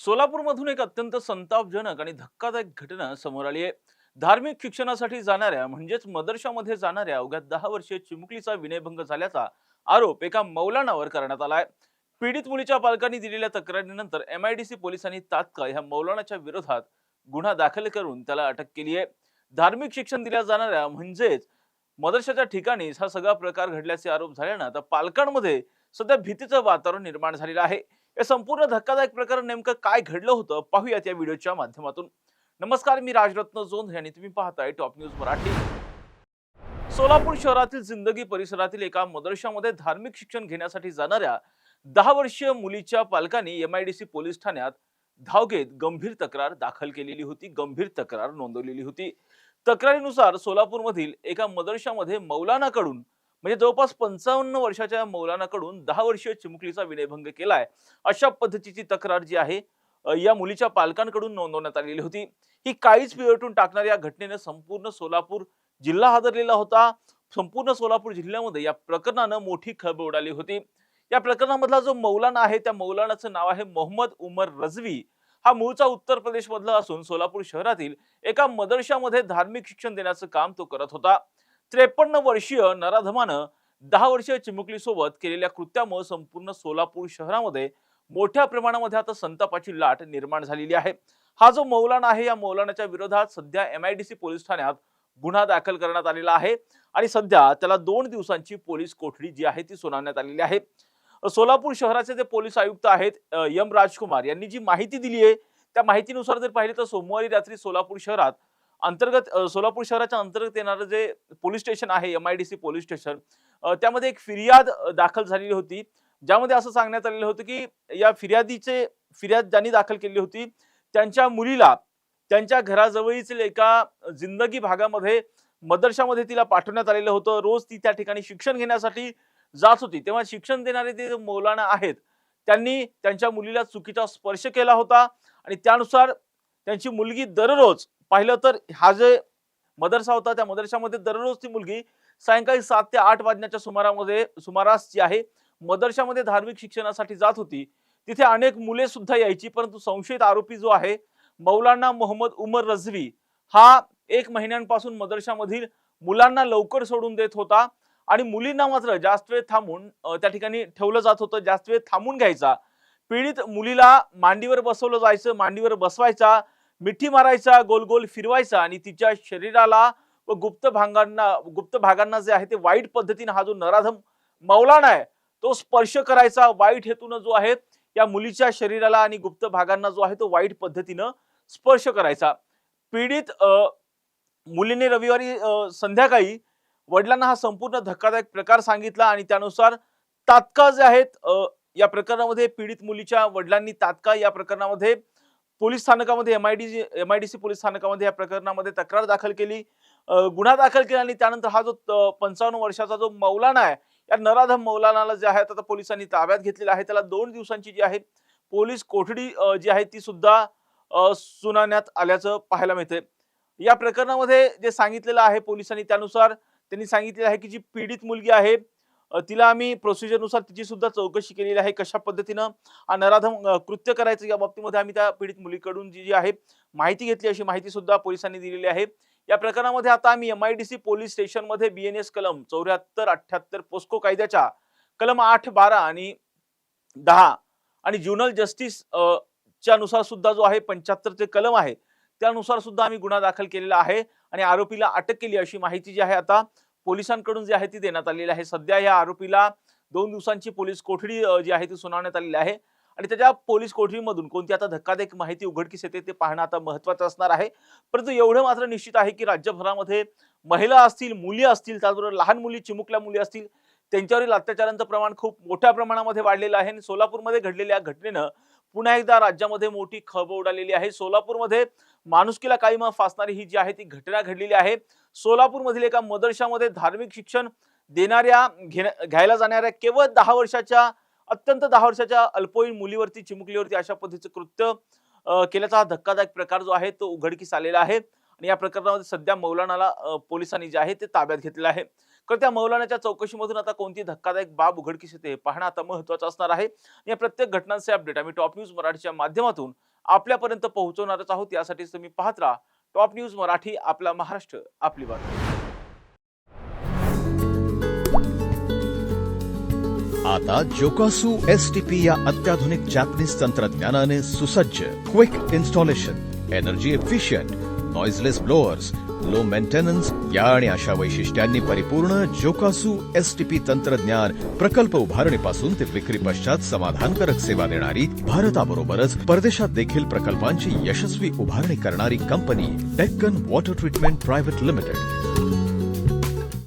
सोलापूरमधून एक अत्यंत संतापजनक आणि धक्कादायक घटना समोर आली आहे। धार्मिक शिक्षणासाठी जाणाऱ्या म्हणजेच मदरशामध्ये जाणाऱ्या अवघ्या 10 वर्षीय चिमुकलीचा विनयभंग झाल्याचा आरोप एका मौलानावर करण्यात आलाय। पीडित मुलीच्या पालकांनी दिलेल्या तक्रारीनंतर एमआयडीसी पोलिसांनी तात्काळ ह्या मौलानाच्या विरोधात गुन्हा दाखल करून त्याला अटक केली आहे। धार्मिक शिक्षण दिल्या जाणाऱ्या म्हणजेच मदरशाच्या ठिकाणीच हा सगळा प्रकार घडल्याचे आरोप झाल्यानं आता पालकांमध्ये सध्या भीतीचं वातावरण निर्माण झालेलं आहे। हे संपूर्ण धक्कादायक प्रकरण नेमकं काय घडलं होतं पाहूयात या व्हिडिओच्या माध्यमातून। नमस्कार, मी राजरत्न जोंधळे आणि तुम्ही पाहताय टॉप न्यूज मराठी। सोलापूर शहरातील जिंदगी परिसरातील एका मदरशामध्ये धार्मिक शिक्षण घेण्यासाठी जाणाऱ्या 10 वर्षीय मुलीच्या पालकांनी एमआयडीसी पोलीस ठाण्यात धाव घेत गंभीर तक्रार दाखल केलेली होती, गंभीर तक्रार नोंदवलेली होती। तक्रारीनुसार सोलापूरमधील एका मदरशामध्ये मौलानाकडून म्हणजे जवळपास 55 वर्षाच्या मौलानाकडून 10 वर्षीय चिमुकलीचा विनयभंग केलाय अशा पद्धतीची तक्रार जी आहे या मुलीच्या पालकांकडून नोंदवण्यात आलेली होती। ही काळीच पिळवटून टाकणारी या घटनेने संपूर्ण सोलापूर जिल्हा हादरलेला होता। संपूर्ण सोलापूर जिल्ह्यामध्ये या प्रकरणानं मोठी खळबळ उडाली होती। या प्रकरणामधला जो मौलाना आहे त्या मौलानाचं नाव आहे मोहम्मद उमर रजवी। हा मूळचा उत्तर प्रदेश मधला असून सोलापूर शहरातील एका मदरशामध्ये धार्मिक शिक्षण देण्याचं काम तो करत होता। 53 वर्षीय नराधमानं 10 वर्षीय चिमुकलीसोबत केलेल्या कृत्यामुळे संपूर्ण सोलापूर शहरामध्ये मोठ्या प्रमाणामध्ये आता संतापाची लाट निर्माण झालेली आहे। हा जो मौलाना आहे या मौलानाच्या विरोधात सध्या एमआयडीसी पोलीस ठाण्यात गुन्हा दाखल करण्यात आलेला आहे आणि सध्या त्याला 2 दिवसांची पोलीस कोठडी जी आहे ती सुनावण्यात आलेली आहे। सोलापूर शहराचे जे पोलीस आयुक्त आहेत एम राजकुमार यांनी जी माहिती दिली आहे त्या माहितीनुसार जर पाहिले तर सोमवारी रात्री सोलापूर शहरात सोलापूर शहराच्या अंतर्गत येणारं जे पोलीस स्टेशन आहे एमआयडीसी पोलीस स्टेशन त्यामध्ये एक फिर्याद दाखल झालेली होती, ज्यामध्ये असं सांगण्यात आलेलं होतं की या फिर्याद ज्यांनी दाखल केली होती त्यांच्या मुलीला त्यांच्या घराजवळील एका जिंदगी भागामध्ये मदरशामध्ये तिला पाठवण्यात आलेलं होतं। रोज ती त्या ठिकाणी शिक्षण घेण्यासाठी जात होती, तेव्हा शिक्षण देणारे ते मौलाना आहेत त्यांनी त्यांच्या मुलीला चुकीचा स्पर्श केला होता आणि त्यानुसार त्यांची मुलगी दररोज पाहिलं तर हा जे मदरसा होता त्या मदरशामध्ये दररोज ती मुलगी सायंकाळी 7 ते 8 वाजण्याच्या सुमारास जी आहे मदरशामध्ये धार्मिक शिक्षणासाठी जात होती। तिथे अनेक मुले सुद्धा यायची, परंतु संशयित आरोपी जो आहे मौलाना मोहम्मद उमर रजवी हा 1 महिन्यांपासून मदरशामधील मुलांना लवकर सोडून देत होता आणि मुलींना मात्र जास्त वेळ थांबून त्या ठिकाणी ठेवलं जात होतं, जास्त वेळ थांबून घ्यायचा। पीडित मुलीला मांडीवर बसवलं जायचं, मांडीवर बसवायचा, मिठी मारायचा, गोल गोल फिरवायचा आणि तिच्या शरीराला व गुप्त भागांना जे आहे ते वाईट पद्धतीने हा जो नराधम मौलाना आहे तो स्पर्श करायचा। वाईट हेतून जो आहे या मुलीच्या शरीराला आणि गुप्त भागांना जो आहे तो वाईट पद्धतीनं स्पर्श करायचा। पीडित मुलीने रविवारी संध्याकाळी वडिलांना हा संपूर्ण धक्कादायक प्रकार सांगितला आणि त्यानुसार तात्काळ जे आहेत या प्रकरणामध्ये पीडित मुलीच्या वडिलांनी तात्काळ या प्रकरणामध्ये पोलीस स्थानकामध्ये एमआयडीसी पोलीस स्थानकामध्ये या प्रकरणामध्ये तक्रार दाखल केली, गुन्हा दाखल केला आणि त्यानंतर हा जो 55 वर्षाचा जो मौलाना आहे या नराधम मौलानाला जे आहे आता पोलिसांनी ताब्यात घेतलेला आहे। त्याला 2 दिवसांची जी आहे पोलीस कोठडी जी आहे ती सुद्धा सुनावण्यात आल्याचं पाहायला मिळते। या प्रकरणामध्ये जे सांगितलेलं आहे पोलिसांनी त्यानुसार त्यांनी सांगितलेलं आहे की जी पीडित मुलगी आहे तिला आम्ही प्रोसिजरनुसार तिची सुद्धा चौकशी केलेली आहे, कशा पद्धतीनं नराधम कृत्य करायचं या बाबतीमध्ये आम्ही त्या पीडित मुलीकडून जी आहे माहिती घेतली अशी माहिती सुद्धा पोलिसांनी दिलेली आहे। या प्रकरणामध्ये आता आम्ही एमआयडीसी पोलीस स्टेशनमध्ये बीएनएस कलम 74-78 पोस्को कायद्याच्या कलम 8, 12 आणि 10 आणि ज्युनल जस्टिस च्या नुसार सुद्धा जो आहे 75 चे कलम आहे त्यानुसार सुद्धा आम्ही गुन्हा दाखल केलेला आहे आणि आरोपीला अटक केली अशी माहिती जी आहे आता पोलिसांकडून जी आहे ती देण्यात आलेली आहे। सध्या या आरोपीला 2 दिवसांची पोलीस कोठडी जी आहे ती सुनावण्यात आलेली आहे आणि त्याच्या पोलीस कोठडीमधून कोणती आता धक्कादायक माहिती उघडकीस येते ते पाहणं आता महत्त्वाचं असणार आहे। परंतु एवढं मात्र निश्चित आहे की राज्यभरामध्ये महिला असतील, मुली असतील, त्याचबरोबर लहान मुली, चिमुकल्या मुली असतील त्यांच्यावरील अत्याचारांचं प्रमाण खूप मोठ्या प्रमाणामध्ये वाढलेलं आहे आणि सोलापूरमध्ये घडलेल्या घटनेनं पुन्हा एकदा राज्यामध्ये मोठी खळबळ उडालेली आहे। सोलापूरमध्ये माणुसकीला काळीमा फासणारी ही जी आहे ती घटना घडलेली आहे। सोलापूरमधील एका मदरशामध्ये धार्मिक शिक्षण घ्यायला जाणाऱ्या केवळ 10 वर्षाच्या अल्पवयीन मुलीवरती, चिमुकलीवरती अशा पद्धतीचं कृत्य केल्याचा हा धक्कादायक प्रकार जो आहे तो उघडकीस आलेला आहे आणि या प्रकरणामध्ये सध्या मौलानाला पोलिसांनी जे आहे ते ताब्यात घेतलेलं आहे। तर त्या मौलानाच्या चौकशीमधून आता कोणती धक्कादायक बाब उघडकीस येते पाहणं आता महत्त्वाचं असणार आहे। या प्रत्येक घटनांचे अपडेट आम्ही टॉप न्यूज मराठीच्या माध्यमातून आपल्यापर्यंत पोहोचवणारच आहोत. यासाठीच तुम्ही पाहत राहा टॉप न्यूज मराठी, आपला महाराष्ट्र, आपली बातमी. आता जोकासू एसटीपी या अत्याधुनिक जॅपनीज तंत्रज्ञानाने सुसज्ज, quick installation, energy efficient, noiseless blowers, low maintenance या आणि अशा वैशिष्ट्यांनी परिपूर्ण जोकासू एसटीपी तंत्रज्ञान प्रकल्प उभारणीपासून ते विक्री पश्चात समाधानकारक सेवा देणारी, भारताबरोबरच परदेशात देखील प्रकल्पांची यशस्वी उभारणी करणारी company Deccan water treatment private limited.